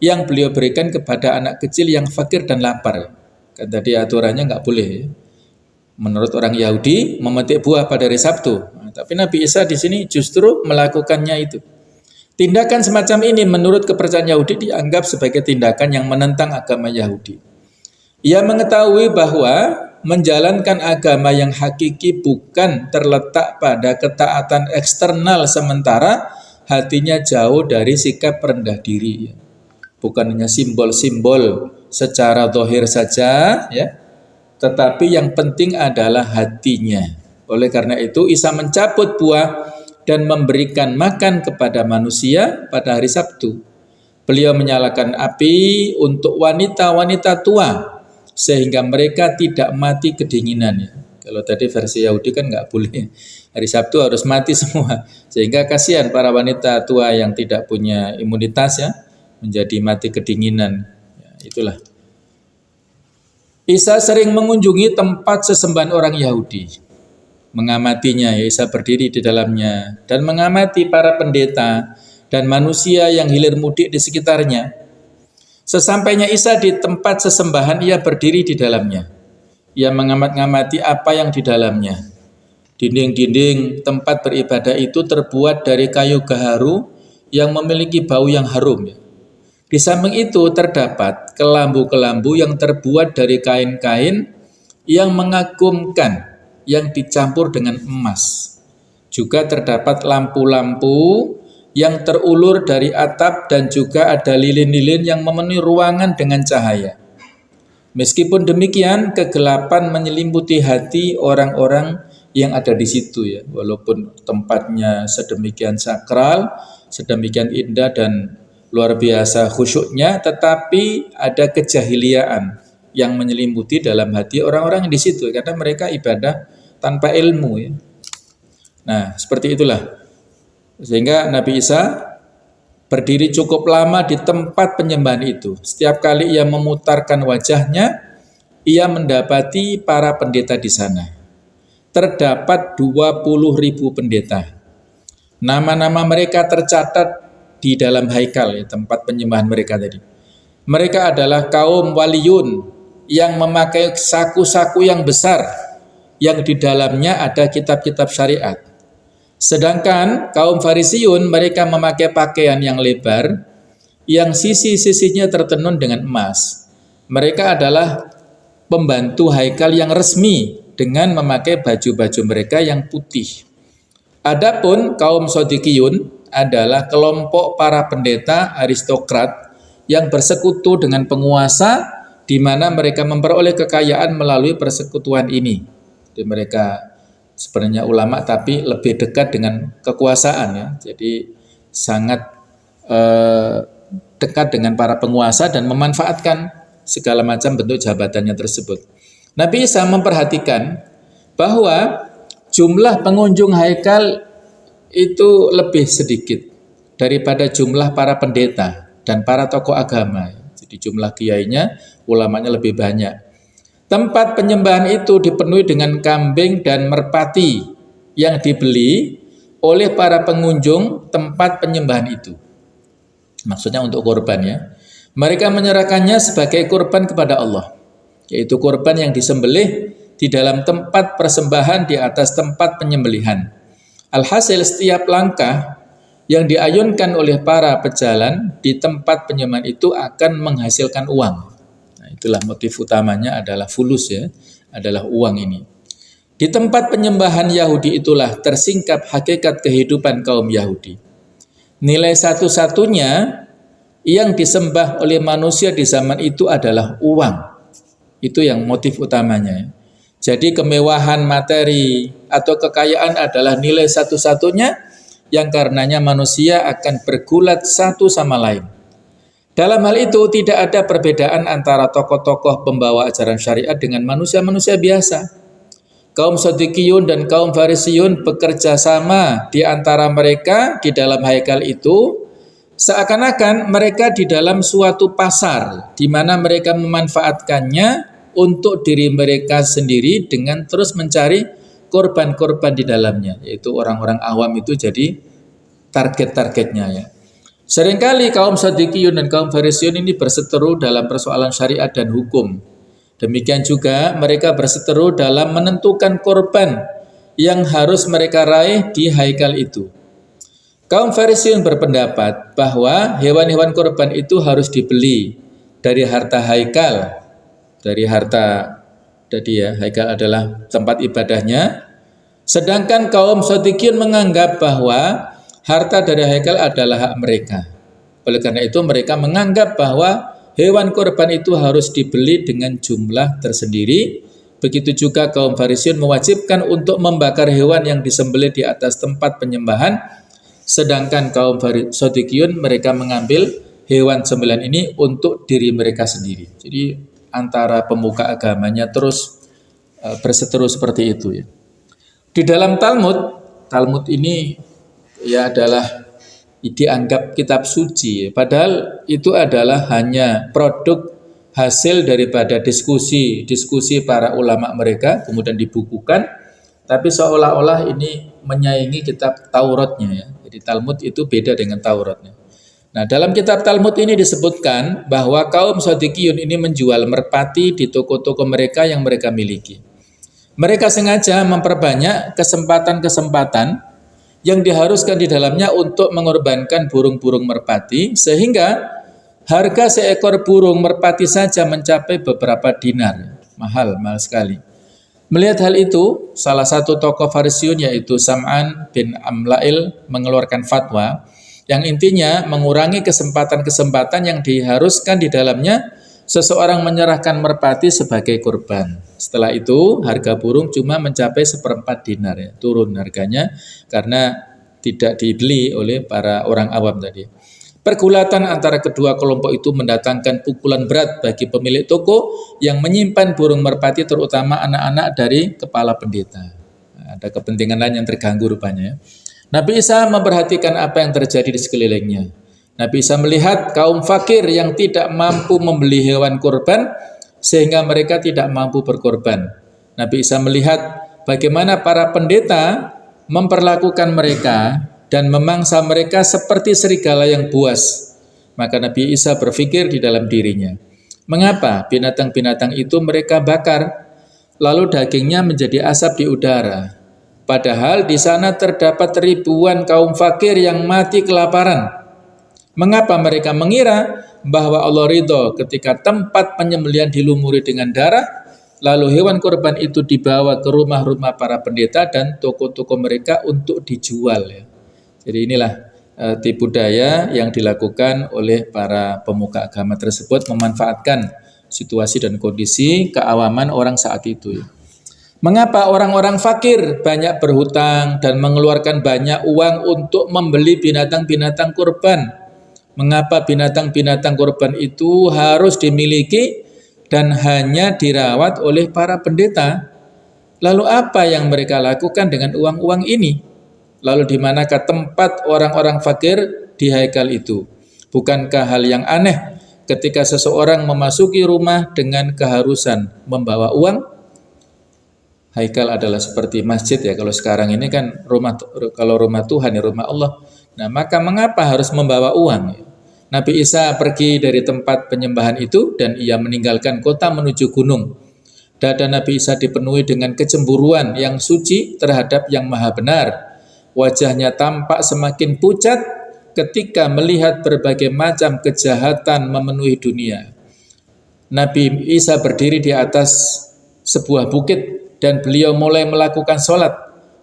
yang beliau berikan kepada anak kecil yang fakir dan lapar. Kan tadi aturannya nggak boleh. Menurut orang Yahudi memetik buah pada hari Sabtu. Nah, tapi Nabi Isa di sini justru melakukannya itu. Tindakan semacam ini menurut kepercayaan Yahudi dianggap sebagai tindakan yang menentang agama Yahudi. Ia mengetahui bahwa menjalankan agama yang hakiki bukan terletak pada ketaatan eksternal sementara hatinya jauh dari sikap rendah diri. Bukan hanya simbol-simbol secara zahir saja ya, tetapi yang penting adalah hatinya. Oleh karena itu Isa mencabut buah dan memberikan makan kepada manusia pada hari Sabtu. Beliau menyalakan api untuk wanita-wanita tua sehingga mereka tidak mati kedinginan. Kalau tadi versi Yahudi kan nggak boleh, hari Sabtu harus mati semua, sehingga kasihan para wanita tua yang tidak punya imunitas ya, menjadi mati kedinginan. Ya, itulah. Isa sering mengunjungi tempat sesembahan orang Yahudi, mengamatinya. Ya, Isa berdiri di dalamnya dan mengamati para pendeta dan manusia yang hilir mudik di sekitarnya. Sesampainya Isa di tempat sesembahan, ia berdiri di dalamnya. Ia mengamat-ngamati apa yang di dalamnya. Dinding-dinding tempat beribadah itu terbuat dari kayu gaharu yang memiliki bau yang harum. Di samping itu terdapat kelambu-kelambu yang terbuat dari kain-kain yang mengagumkan yang dicampur dengan emas. Juga terdapat lampu-lampu yang terulur dari atap dan juga ada lilin-lilin yang memenuhi ruangan dengan cahaya. Meskipun demikian, kegelapan menyelimuti hati orang-orang yang ada di situ ya. Walaupun tempatnya sedemikian sakral, sedemikian indah dan luar biasa khusyuknya, tetapi ada kejahiliaan yang menyelimuti dalam hati orang-orang di situ karena mereka ibadah tanpa ilmu ya. Nah, seperti itulah. Sehingga Nabi Isa berdiri cukup lama di tempat penyembahan itu. Setiap kali ia memutarkan wajahnya, ia mendapati para pendeta di sana. Terdapat 20.000 pendeta. Nama-nama mereka tercatat di dalam haikal, ya, tempat penyembahan mereka tadi. Mereka adalah kaum waliyun yang memakai saku-saku yang besar, yang di dalamnya ada kitab-kitab syariat. Sedangkan kaum Farisiyun mereka memakai pakaian yang lebar, yang sisi-sisinya tertenun dengan emas. Mereka adalah pembantu haikal yang resmi dengan memakai baju-baju mereka yang putih. Adapun kaum Sodikiyun adalah kelompok para pendeta aristokrat yang bersekutu dengan penguasa, di mana mereka memperoleh kekayaan melalui persekutuan ini. Jadi mereka sebenarnya ulama tapi lebih dekat dengan kekuasaan, ya. Jadi sangat dekat dengan para penguasa dan memanfaatkan segala macam bentuk jabatannya tersebut. Nabi Isa memperhatikan bahwa jumlah pengunjung haikal itu lebih sedikit daripada jumlah para pendeta dan para tokoh agama. Jadi jumlah kiainya, ulamanya lebih banyak. Tempat penyembahan itu dipenuhi dengan kambing dan merpati yang dibeli oleh para pengunjung tempat penyembahan itu. Maksudnya untuk korban, ya. Mereka menyerahkannya sebagai korban kepada Allah, yaitu korban yang disembelih di dalam tempat persembahan di atas tempat penyembelihan. Alhasil setiap langkah yang diayunkan oleh para pejalan di tempat penyembahan itu akan menghasilkan uang. Nah, itulah motif utamanya adalah fulus, ya, adalah uang ini. Di tempat penyembahan Yahudi itulah tersingkap hakikat kehidupan kaum Yahudi. Nilai satu-satunya yang disembah oleh manusia di zaman itu adalah uang. Itu yang motif utamanya. Jadi kemewahan materi atau kekayaan adalah nilai satu-satunya yang karenanya manusia akan bergulat satu sama lain. Dalam hal itu tidak ada perbedaan antara tokoh-tokoh pembawa ajaran syariat dengan manusia-manusia biasa. Kaum Sadikiyun dan kaum Farisiyun bekerja sama di antara mereka di dalam haikal itu, seakan-akan mereka di dalam suatu pasar di mana mereka memanfaatkannya untuk diri mereka sendiri dengan terus mencari korban-korban di dalamnya, yaitu orang-orang awam itu jadi target-targetnya, ya. Seringkali kaum Sadikiyun dan kaum Farisiyun ini berseteru dalam persoalan syariat dan hukum. Demikian juga mereka berseteru dalam menentukan korban yang harus mereka raih di haikal itu. Kaum Farisiun berpendapat bahwa hewan-hewan korban itu harus dibeli dari harta haikal, dari harta tadi, ya, haikal adalah tempat ibadahnya. Sedangkan kaum Sadikiyun menganggap bahwa harta dari haikal adalah hak mereka. Oleh karena itu mereka menganggap bahwa hewan korban itu harus dibeli dengan jumlah tersendiri. Begitu juga kaum Farisiun mewajibkan untuk membakar hewan yang disembelih di atas tempat penyembahan. Sedangkan kaum Sadikiyun mereka mengambil hewan sembelihan ini untuk diri mereka sendiri. Jadi antara pemuka agamanya terus berseteru seperti itu, ya. Di dalam Talmud ini, ya, adalah dianggap kitab suci, padahal itu adalah hanya produk hasil daripada diskusi para ulama mereka kemudian dibukukan, tapi seolah-olah ini menyaingi kitab Tauratnya, ya. Jadi Talmud itu beda dengan Tauratnya. Nah, dalam kitab Talmud ini disebutkan bahwa kaum Sadikiyun ini menjual merpati di toko-toko mereka yang mereka miliki. Mereka sengaja memperbanyak kesempatan-kesempatan yang diharuskan di dalamnya untuk mengorbankan burung-burung merpati, sehingga harga seekor burung merpati saja mencapai beberapa dinar. Mahal sekali. Melihat hal itu, salah satu tokoh Farisiun yaitu Sam'an bin Amlail mengeluarkan fatwa yang intinya mengurangi kesempatan-kesempatan yang diharuskan di dalamnya seseorang menyerahkan merpati sebagai kurban. Setelah itu harga burung cuma mencapai 1/4 dinar, ya, turun harganya karena tidak dibeli oleh para orang awam tadi. Pergulatan antara kedua kelompok itu mendatangkan pukulan berat bagi pemilik toko yang menyimpan burung merpati, terutama anak-anak dari kepala pendeta. Nah, ada kepentingan lain yang terganggu rupanya, ya. Nabi Isa memperhatikan apa yang terjadi di sekelilingnya. Nabi Isa melihat kaum fakir yang tidak mampu membeli hewan kurban sehingga mereka tidak mampu berkorban. Nabi Isa melihat bagaimana para pendeta memperlakukan mereka dan memangsa mereka seperti serigala yang buas. Maka Nabi Isa berpikir di dalam dirinya, mengapa binatang-binatang itu mereka bakar, lalu dagingnya menjadi asap di udara? Padahal di sana terdapat ribuan kaum fakir yang mati kelaparan. Mengapa mereka mengira bahwa Allah ridho ketika tempat penyembelihan dilumuri dengan darah, lalu hewan kurban itu dibawa ke rumah-rumah para pendeta dan toko-toko mereka untuk dijual. Ya. Jadi inilah tipu daya yang dilakukan oleh para pemuka agama tersebut, memanfaatkan situasi dan kondisi keawaman orang saat itu. Mengapa orang-orang fakir banyak berhutang dan mengeluarkan banyak uang untuk membeli binatang-binatang kurban? Mengapa binatang-binatang kurban itu harus dimiliki dan hanya dirawat oleh para pendeta? Lalu apa yang mereka lakukan dengan uang-uang ini? Lalu di manakah tempat orang-orang fakir di haikal itu? Bukankah hal yang aneh ketika seseorang memasuki rumah dengan keharusan membawa uang? Haikal adalah seperti masjid ya, kalau sekarang ini kan kalau rumah Tuhan ya rumah Allah. Nah, maka mengapa harus membawa uang? Nabi Isa pergi dari tempat penyembahan itu dan ia meninggalkan kota menuju gunung. Dada Nabi Isa dipenuhi dengan kecemburuan yang suci terhadap yang maha benar. Wajahnya tampak semakin pucat ketika melihat berbagai macam kejahatan memenuhi dunia. Nabi Isa berdiri di atas sebuah bukit dan beliau mulai melakukan sholat.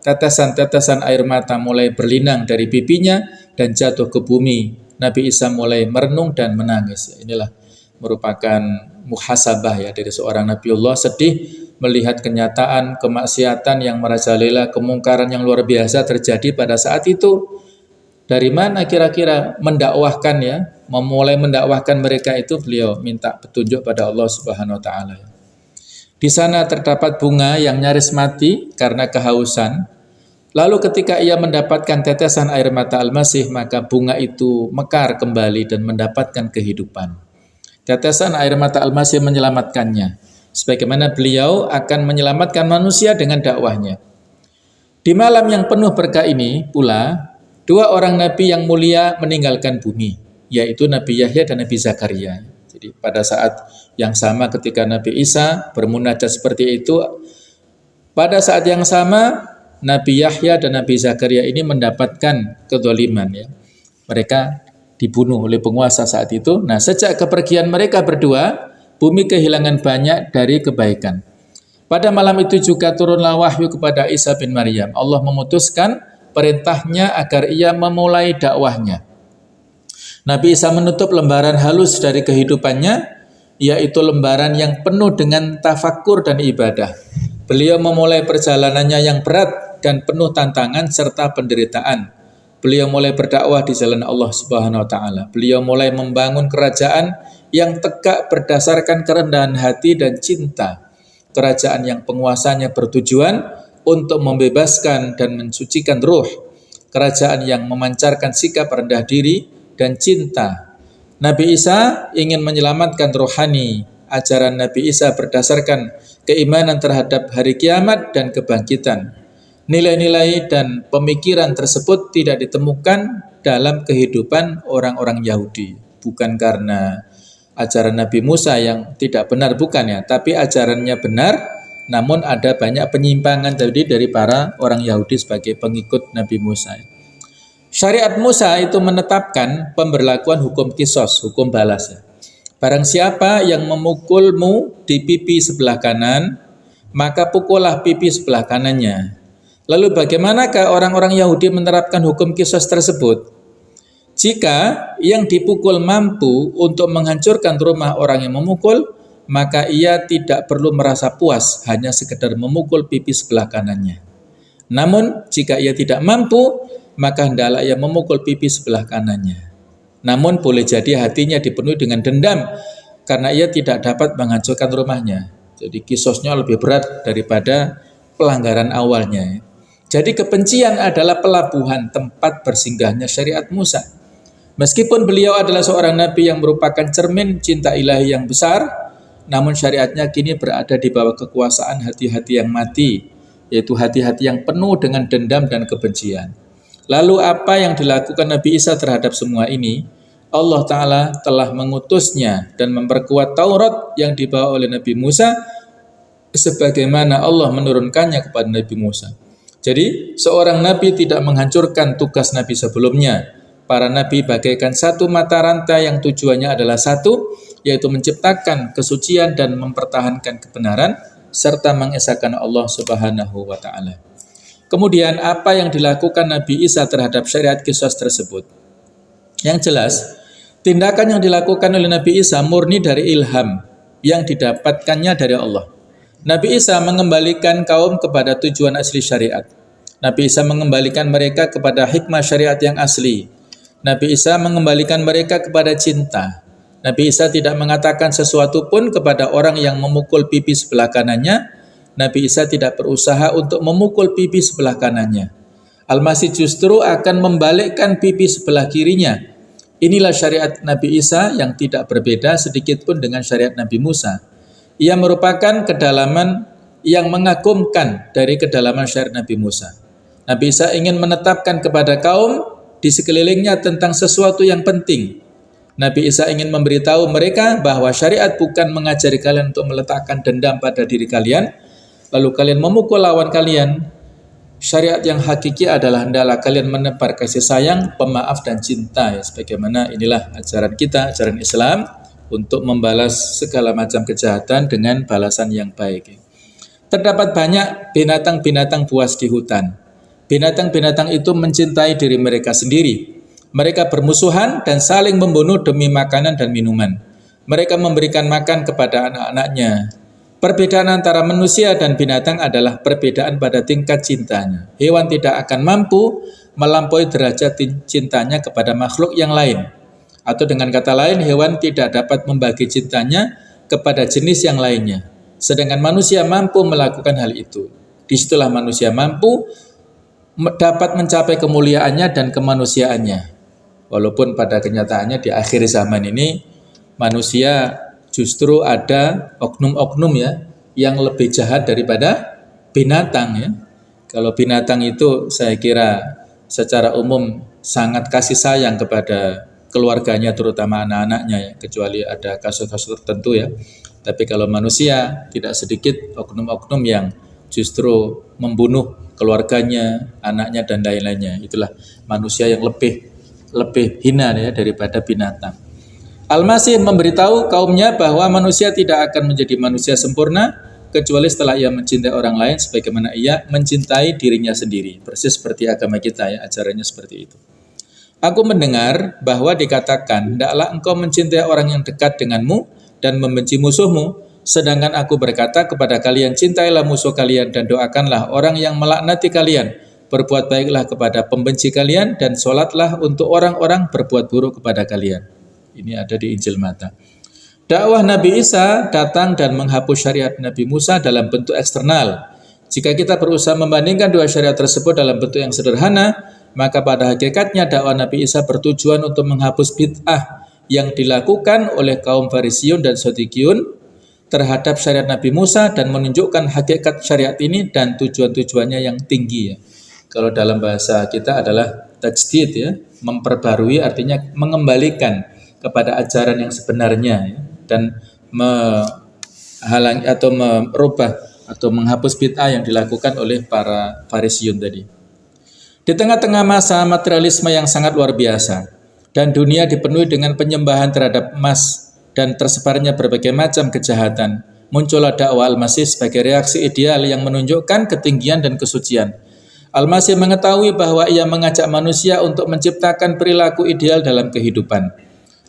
Tetesan-tetesan air mata mulai berlinang dari pipinya dan jatuh ke bumi. Nabi Isa mulai merenung dan menangis. Inilah merupakan muhasabah ya dari seorang Nabiullah, sedih melihat kenyataan kemaksiatan yang merajalela, kemungkaran yang luar biasa terjadi pada saat itu. Dari mana kira-kira mendakwahkan ya, memulai mendakwahkan mereka itu, beliau minta petunjuk pada Allah Subhanahu wa taala. Di sana terdapat bunga yang nyaris mati karena kehausan. Lalu ketika ia mendapatkan tetesan air mata Al-Masih, maka bunga itu mekar kembali dan mendapatkan kehidupan. Tetesan air mata Al-Masih menyelamatkannya, sebagaimana beliau akan menyelamatkan manusia dengan dakwahnya. Di malam yang penuh berkah ini pula, dua orang nabi yang mulia meninggalkan bumi, yaitu Nabi Yahya dan Nabi Zakaria. Jadi pada saat yang sama ketika Nabi Isa bermunajat seperti itu, pada saat yang sama Nabi Yahya dan Nabi Zakaria ini mendapatkan kezaliman ya. Mereka dibunuh oleh penguasa saat itu. Nah, sejak kepergian mereka berdua, bumi kehilangan banyak dari kebaikan. Pada malam itu juga turunlah wahyu kepada Isa bin Maryam. Allah memutuskan perintahnya agar ia memulai dakwahnya. Nabi Isa menutup lembaran halus dari kehidupannya, yaitu lembaran yang penuh dengan tafakkur dan ibadah. Beliau memulai perjalanannya yang berat dan penuh tantangan serta penderitaan. Beliau mulai berdakwah di jalan Allah Subhanahu wa taala. Beliau mulai membangun kerajaan yang tegak berdasarkan kerendahan hati dan cinta. Kerajaan yang penguasanya bertujuan untuk membebaskan dan mensucikan ruh. Kerajaan yang memancarkan sikap rendah diri dan cinta. Nabi Isa ingin menyelamatkan rohani. Ajaran Nabi Isa berdasarkan keimanan terhadap hari kiamat dan kebangkitan. Nilai-nilai dan pemikiran tersebut tidak ditemukan dalam kehidupan orang-orang Yahudi. Bukan karena ajaran Nabi Musa yang tidak benar, bukan ya, tapi ajarannya benar, namun ada banyak penyimpangan tadi dari para orang Yahudi sebagai pengikut Nabi Musa. Syariat Musa itu menetapkan pemberlakuan hukum kisos, hukum balas. Barang siapa yang memukulmu di pipi sebelah kanan, maka pukullah pipi sebelah kanannya. Lalu bagaimanakah orang-orang Yahudi menerapkan hukum kisos tersebut? Jika yang dipukul mampu untuk menghancurkan rumah orang yang memukul, maka ia tidak perlu merasa puas hanya sekedar memukul pipi sebelah kanannya. Namun jika ia tidak mampu, maka hendaklah ia memukul pipi sebelah kanannya. Namun boleh jadi hatinya dipenuhi dengan dendam karena ia tidak dapat menghancurkan rumahnya. Jadi kisosnya lebih berat daripada pelanggaran awalnya. Jadi kebencian adalah pelabuhan tempat bersinggahnya syariat Musa. Meskipun beliau adalah seorang nabi yang merupakan cermin cinta ilahi yang besar, namun syariatnya kini berada di bawah kekuasaan hati-hati yang mati, yaitu hati-hati yang penuh dengan dendam dan kebencian. Lalu apa yang dilakukan Nabi Isa terhadap semua ini? Allah Ta'ala telah mengutusnya dan memperkuat Taurat yang dibawa oleh Nabi Musa sebagaimana Allah menurunkannya kepada Nabi Musa. Jadi seorang Nabi tidak menghancurkan tugas Nabi sebelumnya. Para Nabi bagaikan satu mata rantai yang tujuannya adalah satu, yaitu menciptakan kesucian dan mempertahankan kebenaran serta mengesahkan Allah Subhanahu wa Ta'ala. Kemudian apa yang dilakukan Nabi Isa terhadap syariat Qisas tersebut? Yang jelas, tindakan yang dilakukan oleh Nabi Isa murni dari ilham yang didapatkannya dari Allah. Nabi Isa mengembalikan kaum kepada tujuan asli syariat. Nabi Isa mengembalikan mereka kepada hikmah syariat yang asli. Nabi Isa mengembalikan mereka kepada cinta. Nabi Isa tidak mengatakan sesuatu pun kepada orang yang memukul pipi sebelah kanannya. Nabi Isa tidak berusaha untuk memukul pipi sebelah kanannya. Al-Masih justru akan membalikkan pipi sebelah kirinya. Inilah syariat Nabi Isa yang tidak berbeda sedikit pun dengan syariat Nabi Musa. Ia merupakan kedalaman yang mengagumkan dari kedalaman syariat Nabi Musa. Nabi Isa ingin menetapkan kepada kaum di sekelilingnya tentang sesuatu yang penting. Nabi Isa ingin memberitahu mereka bahwa syariat bukan mengajari kalian untuk meletakkan dendam pada diri kalian, lalu kalian memukul lawan kalian. Syariat yang hakiki adalah hendaklah kalian menebar kasih sayang, pemaaf dan cinta, ya, sebagaimana inilah ajaran kita, ajaran Islam, untuk membalas segala macam kejahatan dengan balasan yang baik. Terdapat banyak binatang-binatang buas di hutan. Binatang-binatang itu mencintai diri mereka sendiri. Mereka bermusuhan dan saling membunuh demi makanan dan minuman. Mereka memberikan makan kepada anak-anaknya. Perbedaan antara manusia dan binatang adalah perbedaan pada tingkat cintanya. Hewan tidak akan mampu melampaui derajat cintanya kepada makhluk yang lain. Atau dengan kata lain, hewan tidak dapat membagi cintanya kepada jenis yang lainnya. Sedangkan manusia mampu melakukan hal itu. Disitulah manusia mampu dapat mencapai kemuliaannya dan kemanusiaannya. Walaupun pada kenyataannya di akhir zaman ini manusia justru ada oknum-oknum ya yang lebih jahat daripada binatang ya. Kalau binatang itu saya kira secara umum sangat kasih sayang kepada keluarganya terutama anak-anaknya ya, kecuali ada kasus-kasus tertentu ya. Tapi kalau manusia tidak sedikit oknum-oknum yang justru membunuh keluarganya, anaknya dan lain-lainnya. Itulah manusia yang lebih hina ya daripada binatang. Al-Masih memberitahu kaumnya bahwa manusia tidak akan menjadi manusia sempurna kecuali setelah ia mencintai orang lain sebagaimana ia mencintai dirinya sendiri. Persis seperti agama kita ya, ajarannya seperti itu. Aku mendengar bahwa dikatakan, hendaklah engkau mencintai orang yang dekat denganmu dan membenci musuhmu, sedangkan aku berkata kepada kalian, cintailah musuh kalian dan doakanlah orang yang melaknati kalian. Berbuat baiklah kepada pembenci kalian dan sholatlah untuk orang-orang berbuat buruk kepada kalian. Ini ada di Injil Mata. Dakwah Nabi Isa datang dan menghapus syariat Nabi Musa dalam bentuk eksternal. Jika kita berusaha membandingkan dua syariat tersebut dalam bentuk yang sederhana, maka pada hakikatnya dakwah Nabi Isa bertujuan untuk menghapus bid'ah yang dilakukan oleh kaum Farisiun dan Sadukiun terhadap syariat Nabi Musa dan menunjukkan hakikat syariat ini dan tujuan-tujuannya yang tinggi ya. Kalau dalam bahasa kita adalah tajdid ya, memperbarui artinya mengembalikan kepada ajaran yang sebenarnya ya, dan menghalangi atau merubah atau menghapus bid'ah yang dilakukan oleh para Farisiun tadi. Di tengah-tengah masa materialisme yang sangat luar biasa dan dunia dipenuhi dengan penyembahan terhadap emas dan tersebarnya berbagai macam kejahatan, muncullah dakwah Al-Masih sebagai reaksi ideal yang menunjukkan ketinggian dan kesucian. Al-Masih mengetahui bahwa ia mengajak manusia untuk menciptakan perilaku ideal dalam kehidupan.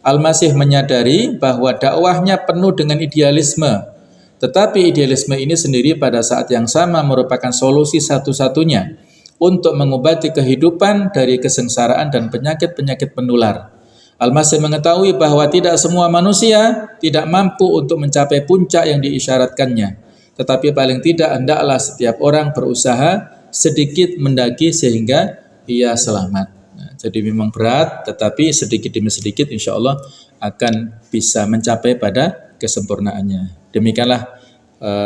Al-Masih menyadari bahwa dakwahnya penuh dengan idealisme, tetapi idealisme ini sendiri pada saat yang sama merupakan solusi satu-satunya untuk mengobati kehidupan dari kesengsaraan dan penyakit-penyakit penular. Al-Masih mengetahui bahwa tidak semua manusia tidak mampu untuk mencapai puncak yang diisyaratkannya, tetapi paling tidak hendaklah setiap orang berusaha sedikit mendaki sehingga ia selamat. Nah, jadi memang berat, tetapi sedikit demi sedikit insya Allah akan bisa mencapai pada kesempurnaannya. Demikianlah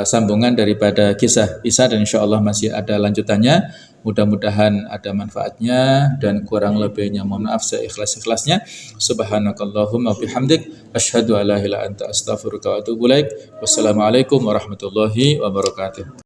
sambungan daripada kisah Isa, dan insya Allah masih ada lanjutannya. Mudah-mudahan ada manfaatnya, dan kurang lebihnya mohon maaf seikhlas-ikhlasnya. Subhanakallahumma bihamdik asyhadu an la ilaha illa anta astaghfiruka wa atubu ilaik. Wassalamualaikum warahmatullahi wabarakatuh.